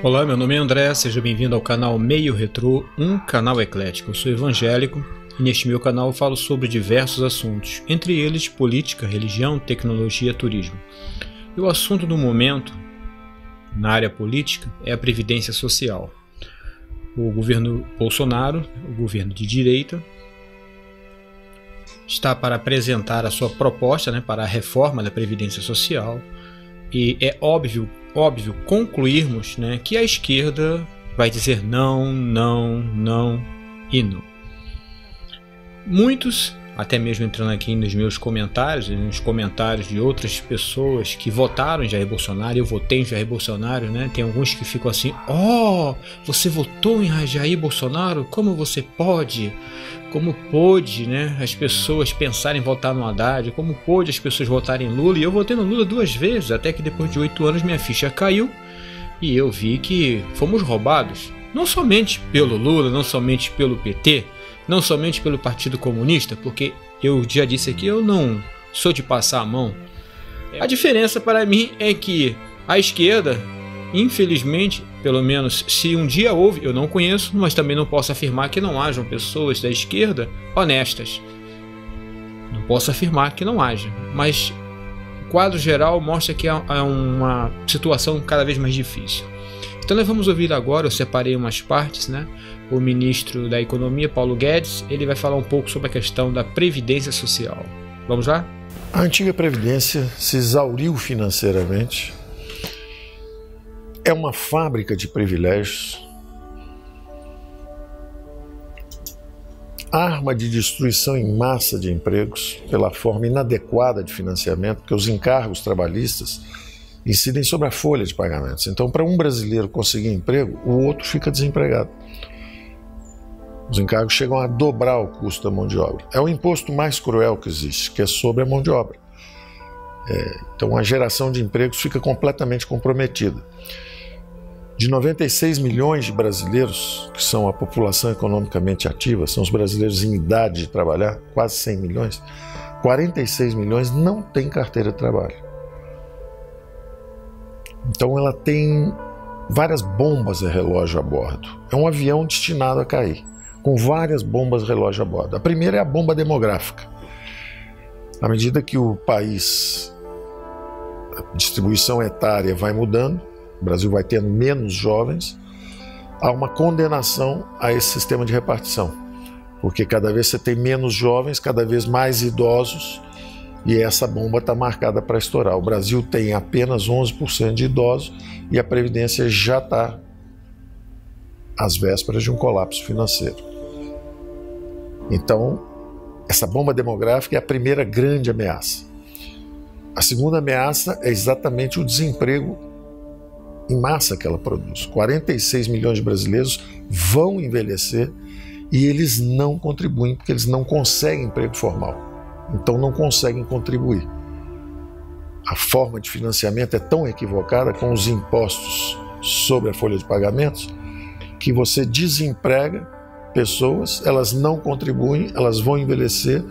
Olá, meu nome é André, seja bem-vindo ao canal Meio Retrô, um canal eclético. Eu sou evangélico e neste meu canal eu falo sobre diversos assuntos, entre eles política, religião, tecnologia, turismo. E o assunto do momento, na área política, é a Previdência Social. O governo Bolsonaro, o governo de direita, está para apresentar a sua proposta, para a reforma da Previdência Social. E é óbvio concluirmos, que a esquerda vai dizer não, não, não e não. Muitos, até mesmo entrando aqui nos meus comentários e nos comentários de outras pessoas que votaram em Jair Bolsonaro, eu votei em Jair Bolsonaro, tem alguns que ficam assim: você votou em Jair Bolsonaro? Como você pode? Como pôde, as pessoas pensarem em votar no Haddad? Como pôde as pessoas votarem em Lula? E eu votei no Lula 2 vezes, até que depois de 8 anos minha ficha caiu e eu vi que fomos roubados. Não somente pelo Lula, não somente pelo PT, não somente pelo Partido Comunista, porque eu já disse aqui, eu não sou de passar a mão. A diferença para mim é que a esquerda, infelizmente, pelo menos se um dia houve, eu não conheço, mas também não posso afirmar que não hajam pessoas da esquerda honestas. Não posso afirmar que não haja, mas o quadro geral mostra que há uma situação cada vez mais difícil. Então nós vamos ouvir agora, eu separei umas partes, o ministro da Economia, Paulo Guedes, ele vai falar um pouco sobre a questão da Previdência Social. Vamos lá? A antiga Previdência se exauriu financeiramente. É uma fábrica de privilégios, arma de destruição em massa de empregos pela forma inadequada de financiamento, porque os encargos trabalhistas incidem sobre a folha de pagamentos. Então, para um brasileiro conseguir emprego, o outro fica desempregado. Os encargos chegam a dobrar o custo da mão de obra. É o imposto mais cruel que existe, que é sobre a mão de obra. Então, a geração de empregos fica completamente comprometida. De 96 milhões de brasileiros, que são a população economicamente ativa, são os brasileiros em idade de trabalhar, quase 100 milhões, 46 milhões não têm carteira de trabalho. Então ela tem várias bombas de relógio a bordo. É um avião destinado a cair, com várias bombas de relógio a bordo. A primeira é a bomba demográfica. À medida que o país, a distribuição etária vai mudando, o Brasil vai tendo menos jovens, há uma condenação a esse sistema de repartição, porque cada vez você tem menos jovens, cada vez mais idosos, e essa bomba está marcada para estourar. O Brasil tem apenas 11% de idosos e a Previdência já está às vésperas de um colapso financeiro. Então, essa bomba demográfica é a primeira grande ameaça. A segunda ameaça é exatamente o desemprego em massa que ela produz. 46 milhões de brasileiros vão envelhecer e eles não contribuem porque eles não conseguem emprego formal. Então não conseguem contribuir. A forma de financiamento é tão equivocada com os impostos sobre a folha de pagamentos que você desemprega pessoas, elas não contribuem, elas vão envelhecer,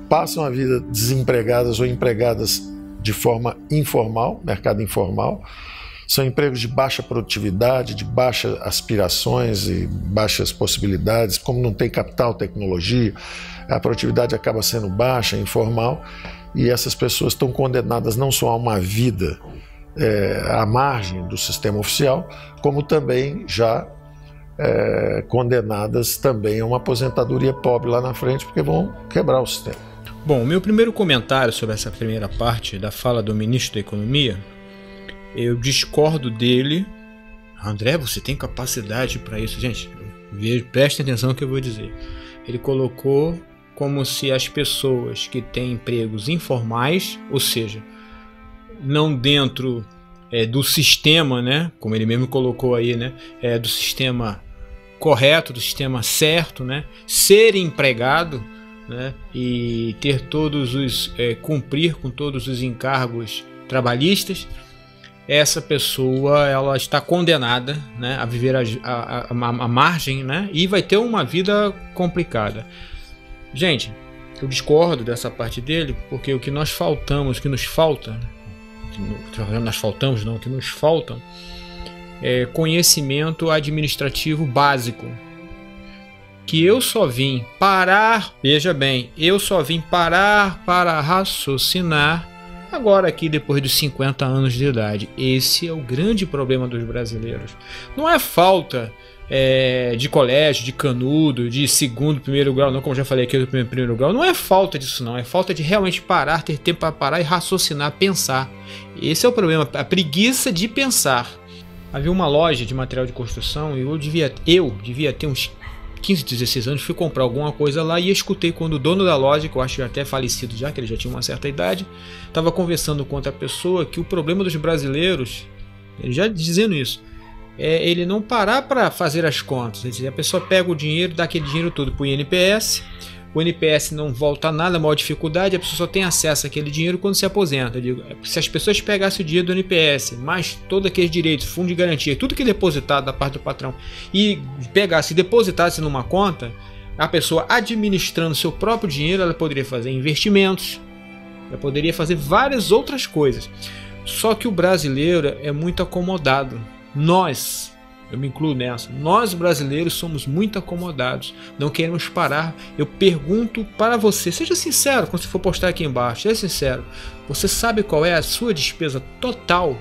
passam a vida desempregadas ou empregadas de forma informal, mercado informal. São empregos de baixa produtividade, de baixas aspirações e baixas possibilidades. Como não tem capital, tecnologia, a produtividade acaba sendo baixa, informal, e essas pessoas estão condenadas não só a uma vida à margem do sistema oficial, como também já condenadas também a uma aposentadoria pobre lá na frente, porque vão quebrar o sistema. Bom, o meu primeiro comentário sobre essa primeira parte da fala do ministro da Economia, eu discordo dele. André, você tem capacidade para isso? Gente, prestem atenção no que eu vou dizer. Ele colocou como se as pessoas que têm empregos informais, ou seja, não dentro do sistema, como ele mesmo colocou aí, do sistema correto, do sistema certo, ser empregado, e ter cumprir com todos os encargos trabalhistas, essa pessoa ela está condenada a viver a margem, e vai ter uma vida complicada. Gente, eu discordo dessa parte dele, porque o que nós faltamos, o que nos falta, o que nos faltam conhecimento administrativo básico. Que eu só vim parar, veja bem, eu só vim parar para raciocinar agora aqui depois dos 50 anos de idade. Esse é o grande problema dos brasileiros. Não é falta de colégio, de canudo, de segundo, primeiro grau, não, como já falei aqui do primeiro grau. Não é falta disso não, é falta de realmente parar, ter tempo para parar e raciocinar, pensar. Esse é o problema, a preguiça de pensar. Havia uma loja de material de construção e eu devia ter uns 15, 16 anos, fui comprar alguma coisa lá e escutei quando o dono da loja, que eu acho que até falecido já, que ele já tinha uma certa idade, estava conversando com outra pessoa que o problema dos brasileiros, ele já dizendo isso, é ele não parar para fazer as contas. A pessoa pega o dinheiro, dá aquele dinheiro todo para o INPS, o INPS não volta a nada, a maior dificuldade, a pessoa só tem acesso àquele dinheiro quando se aposenta. Eu digo, se as pessoas pegassem o dinheiro do INPS, mais todos aqueles direitos, fundo de garantia, tudo que é depositado da parte do patrão, e pegasse e depositasse numa conta, a pessoa administrando seu próprio dinheiro, ela poderia fazer investimentos, ela poderia fazer várias outras coisas. Só que o brasileiro é muito acomodado. Eu me incluo nessa. Nós brasileiros somos muito acomodados. Não queremos parar. Eu pergunto para você, seja sincero quando você for postar aqui embaixo. Seja sincero. Você sabe qual é a sua despesa total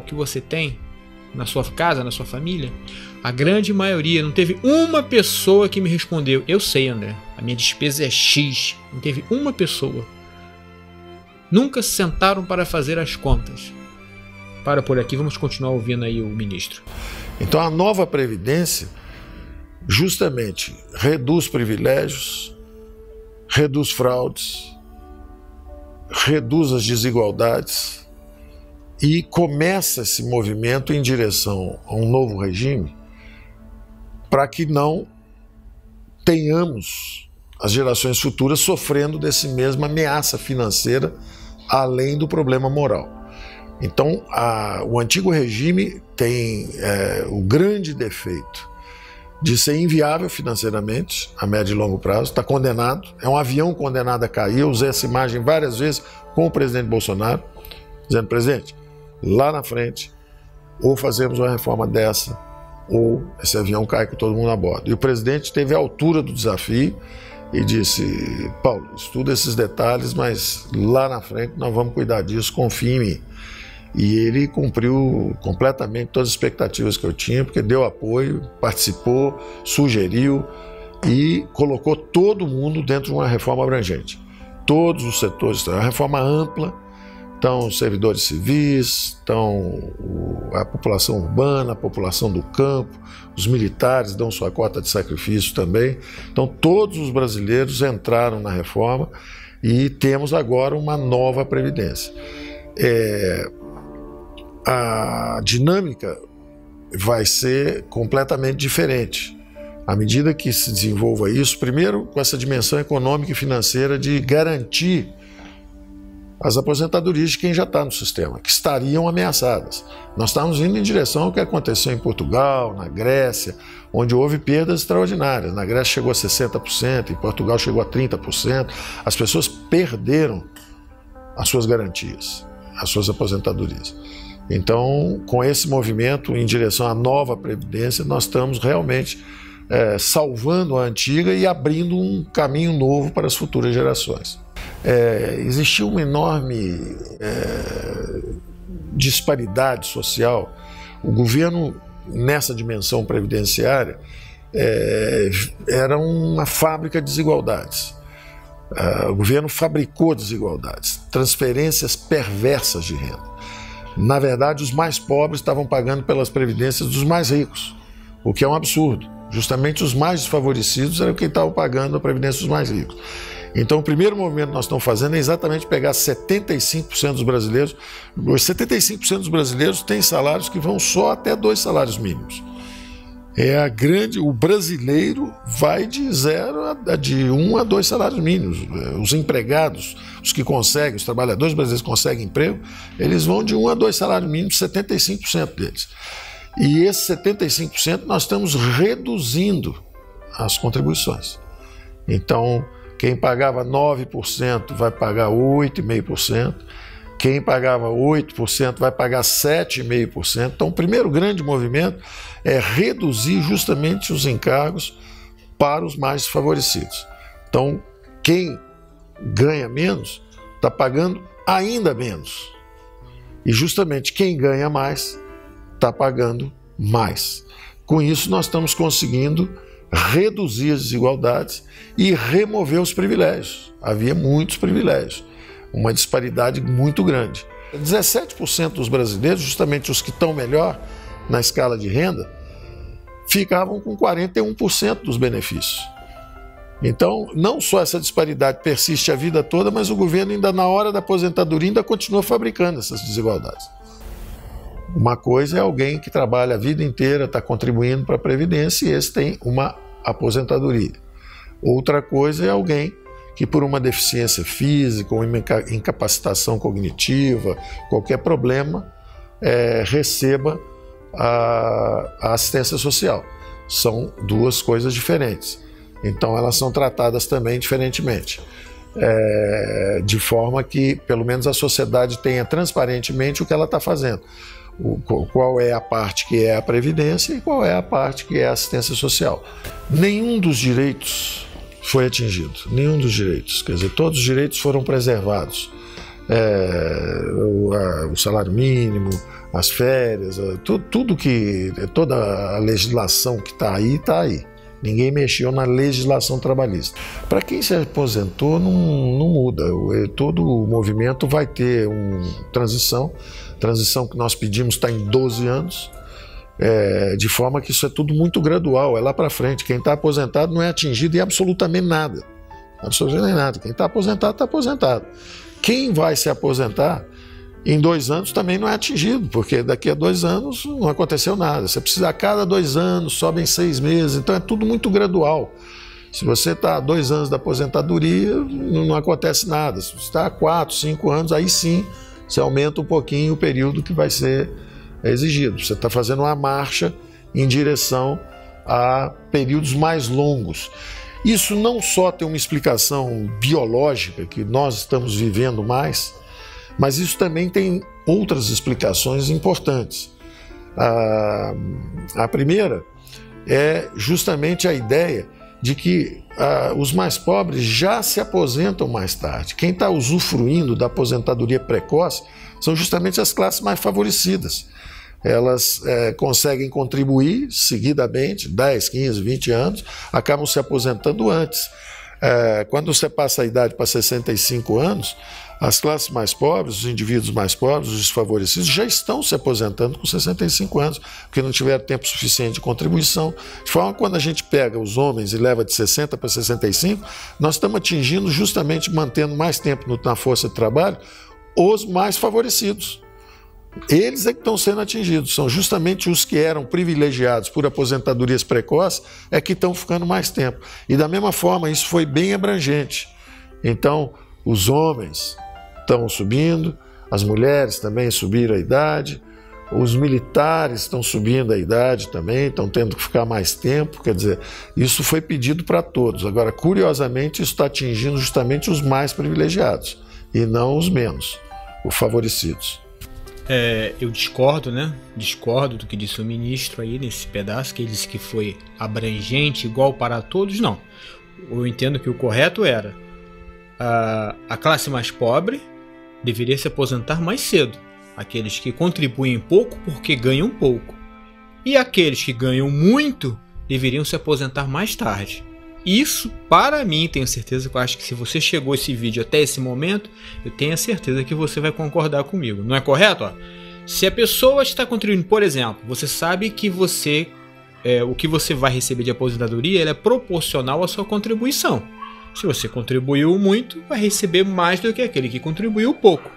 que você tem na sua casa, na sua família? A grande maioria. Não teve uma pessoa que me respondeu. Eu sei, André. A minha despesa é X. Não teve uma pessoa. Nunca se sentaram para fazer as contas. Para por aqui, vamos continuar ouvindo aí o ministro. Então a nova Previdência justamente reduz privilégios, reduz fraudes, reduz as desigualdades e começa esse movimento em direção a um novo regime para que não tenhamos as gerações futuras sofrendo dessa mesma ameaça financeira, além do problema moral. Então, o antigo regime tem o grande defeito de ser inviável financeiramente, a médio e longo prazo, está condenado, é um avião condenado a cair. Eu usei essa imagem várias vezes com o presidente Bolsonaro, dizendo, presidente, lá na frente, ou fazemos uma reforma dessa, ou esse avião cai com todo mundo a bordo. E o presidente teve a altura do desafio e disse, Paulo, estuda esses detalhes, mas lá na frente nós vamos cuidar disso, confie em mim. E ele cumpriu completamente todas as expectativas que eu tinha, porque deu apoio, participou, sugeriu e colocou todo mundo dentro de uma reforma abrangente. Todos os setores, uma reforma ampla, então os servidores civis, então a população urbana, a população do campo, os militares dão sua cota de sacrifício também. Então todos os brasileiros entraram na reforma e temos agora uma nova Previdência. A dinâmica vai ser completamente diferente à medida que se desenvolva isso, primeiro com essa dimensão econômica e financeira de garantir as aposentadorias de quem já está no sistema, que estariam ameaçadas. Nós estamos indo em direção ao que aconteceu em Portugal, na Grécia, onde houve perdas extraordinárias. Na Grécia chegou a 60%, em Portugal chegou a 30%. As pessoas perderam as suas garantias, as suas aposentadorias. Então, com esse movimento em direção à nova Previdência, nós estamos realmente salvando a antiga e abrindo um caminho novo para as futuras gerações. Existiu uma enorme disparidade social. O governo, nessa dimensão previdenciária, era uma fábrica de desigualdades. O governo fabricou desigualdades, transferências perversas de renda. Na verdade, os mais pobres estavam pagando pelas previdências dos mais ricos, o que é um absurdo. Justamente os mais desfavorecidos eram quem estavam pagando a previdência dos mais ricos. Então, o primeiro movimento que nós estamos fazendo é exatamente pegar 75% dos brasileiros. Os 75% dos brasileiros têm salários que vão só até 2 salários mínimos. O brasileiro vai de 1 a 2 salários mínimos. Os empregados, os que conseguem, os trabalhadores brasileiros que conseguem emprego, eles vão de 1 a 2 salários mínimos, 75% deles. E esses 75% nós estamos reduzindo as contribuições. Então, quem pagava 9% vai pagar 8,5%, Quem pagava 8% vai pagar 7,5%. Então, o primeiro grande movimento é reduzir justamente os encargos para os mais desfavorecidos. Então, quem ganha menos está pagando ainda menos. E justamente quem ganha mais está pagando mais. Com isso, nós estamos conseguindo reduzir as desigualdades e remover os privilégios. Havia muitos privilégios, uma disparidade muito grande. 17% dos brasileiros, justamente os que estão melhor na escala de renda, ficavam com 41% dos benefícios. Então, não só essa disparidade persiste a vida toda, mas o governo ainda na hora da aposentadoria ainda continua fabricando essas desigualdades. Uma coisa é alguém que trabalha a vida inteira, está contribuindo para a Previdência e esse tem uma aposentadoria. Outra coisa é alguém que por uma deficiência física ou incapacitação cognitiva, qualquer problema, receba a assistência social. São duas coisas diferentes. Então elas são tratadas também diferentemente. De forma que pelo menos a sociedade tenha transparentemente o que ela está fazendo. Qual é a parte que é a Previdência e qual é a parte que é a assistência social. Nenhum dos direitos foi atingido, nenhum dos direitos, quer dizer, todos os direitos foram preservados. O salário mínimo, as férias, toda a legislação que está aí. Ninguém mexeu na legislação trabalhista. Para quem se aposentou, não muda. Todo o movimento vai ter uma transição. A transição que nós pedimos está em 12 anos, de forma que isso é tudo muito gradual, é lá para frente. Quem está aposentado não é atingido em absolutamente nada. Absolutamente nada. Quem está aposentado, está aposentado. Quem vai se aposentar em 2 anos também não é atingido, porque daqui a 2 anos não aconteceu nada. Você precisa, a cada 2 anos, sobe em 6 meses, então é tudo muito gradual. Se você está há 2 anos da aposentadoria, não acontece nada. Se você está há 4, 5 anos, aí sim você aumenta um pouquinho o período que vai ser exigido. Você está fazendo uma marcha em direção a períodos mais longos. Isso não só tem uma explicação biológica, que nós estamos vivendo mais, mas isso também tem outras explicações importantes. A primeira é justamente a ideia de que os mais pobres já se aposentam mais tarde. Quem está usufruindo da aposentadoria precoce são justamente as classes mais favorecidas. Elas conseguem contribuir seguidamente, 10, 15, 20 anos, acabam se aposentando antes. Quando você passa a idade para 65 anos, as classes mais pobres, os indivíduos mais pobres, os desfavorecidos, já estão se aposentando com 65 anos, porque não tiveram tempo suficiente de contribuição. De forma que quando a gente pega os homens e leva de 60 para 65, nós estamos atingindo, justamente mantendo mais tempo na força de trabalho, os mais favorecidos. Eles é que estão sendo atingidos, são justamente os que eram privilegiados por aposentadorias precoces, é que estão ficando mais tempo. E da mesma forma, isso foi bem abrangente. Então, os homens estão subindo, as mulheres também subiram a idade, os militares estão subindo a idade também, estão tendo que ficar mais tempo, quer dizer, isso foi pedido para todos. Agora, curiosamente, isso está atingindo justamente os mais privilegiados e não os menos, os favorecidos. Eu discordo, né? Discordo do que disse o ministro aí nesse pedaço, que ele disse que foi abrangente, igual para todos. Não. Eu entendo que o correto era a classe mais pobre deveria se aposentar mais cedo. Aqueles que contribuem pouco porque ganham pouco. E aqueles que ganham muito deveriam se aposentar mais tarde. Isso, para mim, tenho certeza que eu acho que se você chegou esse vídeo até esse momento, eu tenho a certeza que você vai concordar comigo. Não é correto? Se a pessoa está contribuindo, por exemplo, você sabe que o que você vai receber de aposentadoria é proporcional à sua contribuição. Se você contribuiu muito, vai receber mais do que aquele que contribuiu pouco.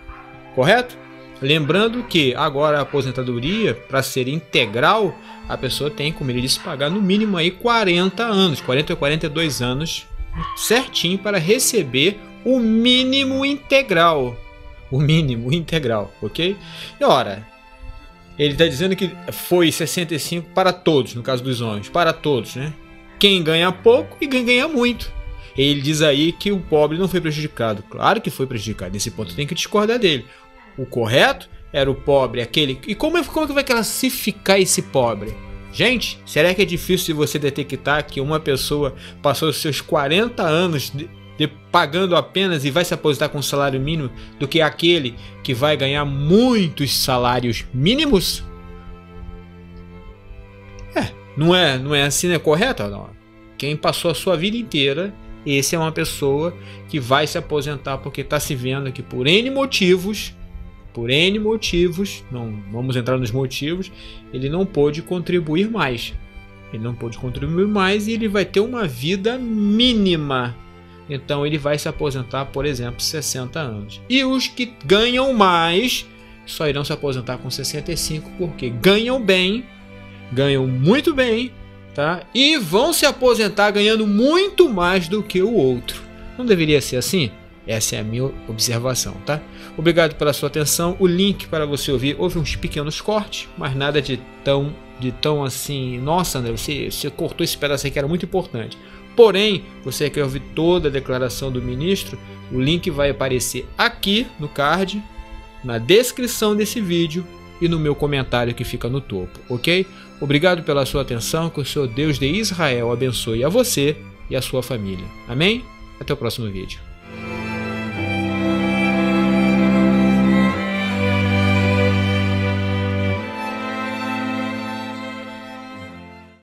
Correto? Lembrando que agora a aposentadoria, para ser integral, a pessoa tem, como ele disse, pagar no mínimo aí 40 anos, 40 ou 42 anos, certinho, para receber o mínimo integral. O mínimo integral, ok? E ora, ele está dizendo que foi 65 para todos, no caso dos homens, para todos, né? Quem ganha pouco e quem ganha muito. Ele diz aí que o pobre não foi prejudicado. Claro que foi prejudicado, nesse ponto tem que discordar dele. O correto era o pobre, aquele... E como é que vai classificar esse pobre? Gente, será que é difícil de você detectar que uma pessoa passou os seus 40 anos pagando apenas e vai se aposentar com um salário mínimo do que aquele que vai ganhar muitos salários mínimos? Não é assim, não é correto? Não. Quem passou a sua vida inteira, esse é uma pessoa que vai se aposentar porque está se vendo que por N motivos, não vamos entrar nos motivos, ele não pôde contribuir mais. Ele não pôde contribuir mais e ele vai ter uma vida mínima. Então ele vai se aposentar, por exemplo, 60 anos. E os que ganham mais só irão se aposentar com 65 porque ganham bem, ganham muito bem, tá? E vão se aposentar ganhando muito mais do que o outro. Não deveria ser assim? Essa é a minha observação, tá? Obrigado pela sua atenção. O link para você ouvir, houve uns pequenos cortes, mas nada de tão assim, nossa, André, você cortou esse pedaço aí que era muito importante. Porém, você quer ouvir toda a declaração do ministro, o link vai aparecer aqui no card, na descrição desse vídeo e no meu comentário que fica no topo, ok? Obrigado pela sua atenção, que o Senhor Deus de Israel abençoe a você e a sua família. Amém? Até o próximo vídeo.